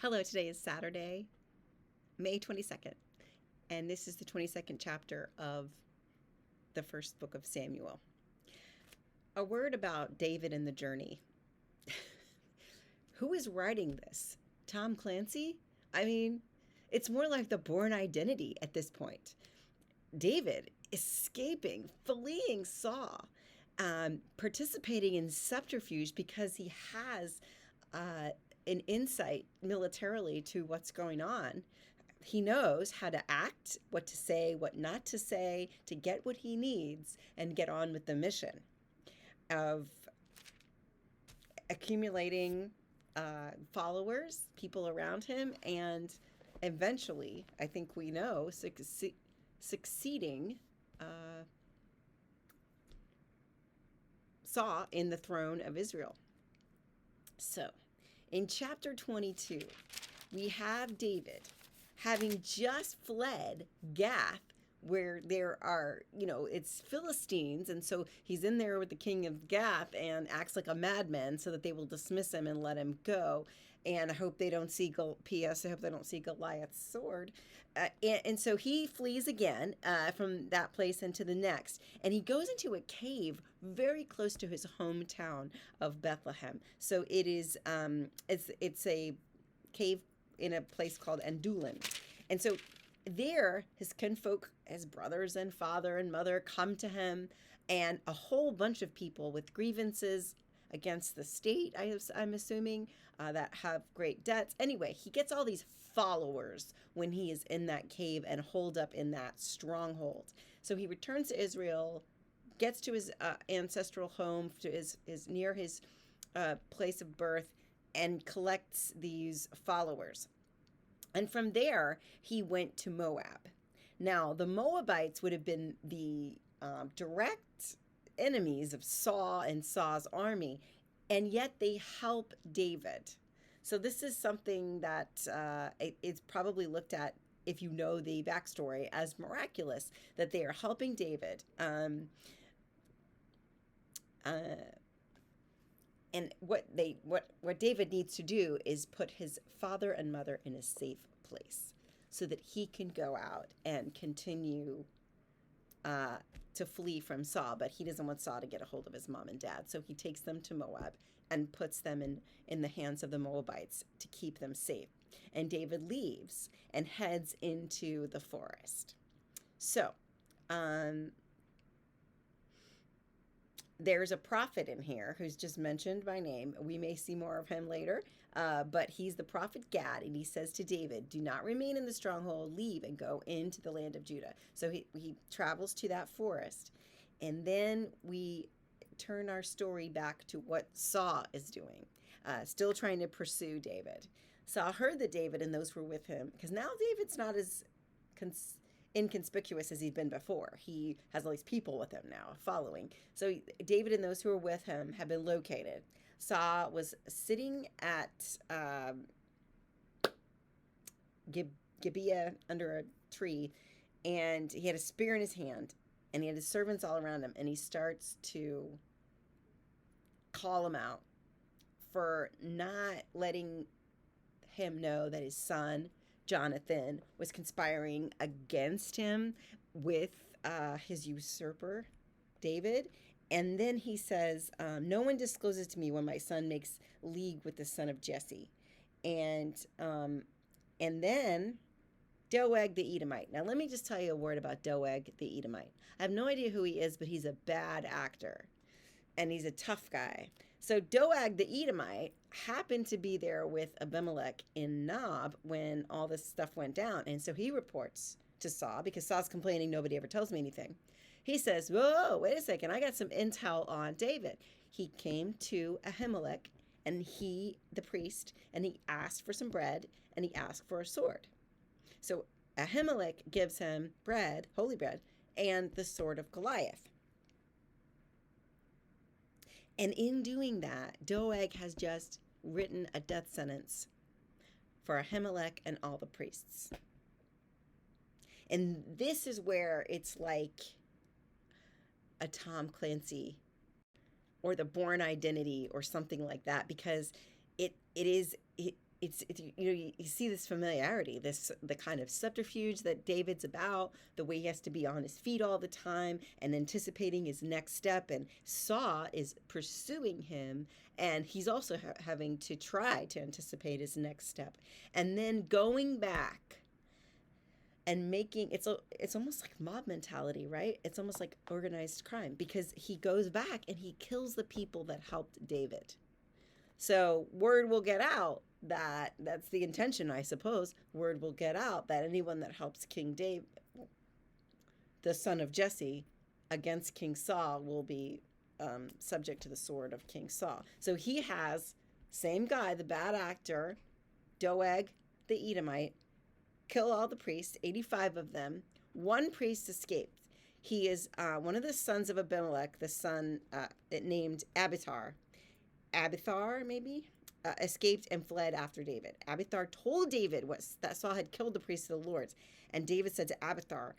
Hello, today is Saturday, May 22nd, and this is the 22nd chapter of the first book of Samuel. A word about David and the journey. Who is writing this? Tom Clancy? I mean, it's more like the Bourne Identity at this point. David escaping, fleeing Saul, participating in subterfuge because he has an insight militarily to what's going on. He knows how to act, what to say, what not to say, to get what he needs and get on with the mission of accumulating followers, people around him, and eventually, I think we know, succeeding Saul in the throne of Israel. So, in chapter 22, we have David having just fled Gath, where there are, it's Philistines. And so he's in there with the king of Gath and acts like a madman so that they will dismiss him and let him go. And I hope they don't see, P.S., I hope they don't see Goliath's sword. And so he flees again from that place into the next. And he goes into a cave very close to his hometown of Bethlehem. So it is, it's a cave in a place called Adullam. And so there, his kinfolk, his brothers and father and mother come to him, and a whole bunch of people with grievances against the state, I'm assuming, that have great debts. Anyway, he gets all these followers when he is in that cave and holed up in that stronghold. So he returns to Israel, gets to his ancestral home, to his near his place of birth, and collects these followers. And from there, he went to Moab. Now, the Moabites would have been the direct enemies of Saul and Saul's army, and yet they help David. So this is something that it's probably looked at, if you know the backstory, as miraculous, that they are helping David. And what David needs to do is put his father and mother in a safe place so that he can go out and continue to flee from Saul. But he doesn't want Saul to get a hold of his mom and dad. So he takes them to Moab and puts them in the hands of the Moabites to keep them safe. And David leaves and heads into the forest. So, there's a prophet in here who's just mentioned by name. We may see more of him later, but he's the prophet Gad, and he says to David, do not remain in the stronghold, leave and go into the land of Judah. So he travels to that forest, and then we turn our story back to what Saul is doing, still trying to pursue David. Saul heard that David and those who were with him, because now David's not as inconspicuous as he'd been before. He has all these people with him now following. So David and those who were with him have been located. Saul was sitting at Gibeah under a tree, and he had a spear in his hand, and he had his servants all around him, and he starts to call him out for not letting him know that his son Jonathan was conspiring against him with his usurper, David. And then he says, no one discloses to me when my son makes league with the son of Jesse. And then Doeg the Edomite. Now, let me just tell you a word about Doeg the Edomite. I have no idea who he is, but he's a bad actor. And he's a tough guy. So Doeg the Edomite happened to be there with Abimelech in Nob when all this stuff went down. And so he reports to Saul, because Saul's complaining, nobody ever tells me anything. He says, whoa, wait a second, I got some intel on David. He came to Ahimelech, and the priest, and he asked for some bread, and he asked for a sword. So Ahimelech gives him bread, holy bread, and the sword of Goliath. And in doing that, Doeg has just written a death sentence for Ahimelech and all the priests. And this is where it's like a Tom Clancy or the Bourne Identity or something like that, because it you see this familiarity, the kind of subterfuge that David's about, the way he has to be on his feet all the time and anticipating his next step, and Saul is pursuing him, and he's also having to try to anticipate his next step, and then going back and making it's almost like mob mentality, right? It's almost like organized crime, because he goes back and he kills the people that helped David. So word will get out that's the intention, I suppose. Word will get out that anyone that helps King David, the son of Jesse, against King Saul will be subject to the sword of King Saul. So he has, same guy, the bad actor, Doeg the Edomite, kill all the priests, 85 of them. One priest escaped. He is one of the sons of Abimelech, the son named Abiathar, maybe, escaped and fled after David. Abiathar told David that Saul had killed the priests of the Lord. And David said to Abiathar,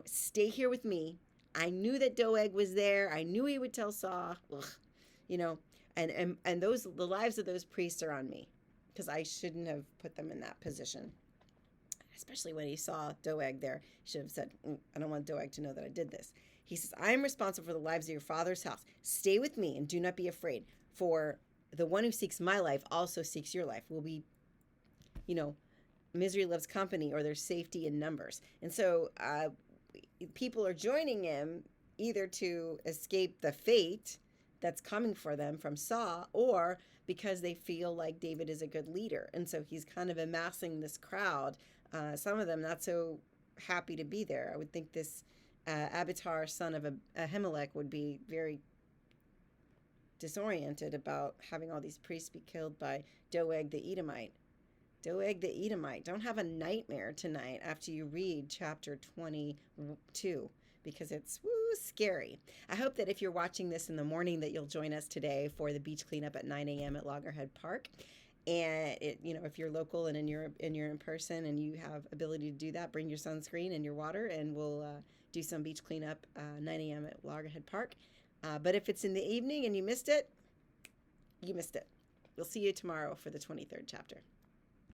stay here with me. I knew that Doeg was there. I knew he would tell Saul, and the lives of those priests are on me, because I shouldn't have put them in that position. Especially when he saw Doeg there, he should have said, I don't want Doeg to know that I did this. He says, I am responsible for the lives of your father's house. Stay with me and do not be afraid, for the one who seeks my life also seeks your life. Will be, misery loves company, or there's safety in numbers. And so people are joining him either to escape the fate that's coming for them from Saul, or because they feel like David is a good leader. And so he's kind of amassing this crowd. Some of them not so happy to be there. I would think this Abiathar, son of Ahimelech, would be very disoriented about having all these priests be killed by Doeg the Edomite. Doeg the Edomite. Don't have a nightmare tonight after you read chapter 22, because it's scary. I hope that if you're watching this in the morning, that you'll join us today for the beach cleanup at 9 a.m. at Loggerhead Park. And if you're local and you're in person and you have ability to do that, bring your sunscreen and your water, and we'll do some beach cleanup 9 a.m. at Loggerhead Park. But if it's in the evening and you missed it, you missed it. We'll see you tomorrow for the 23rd chapter.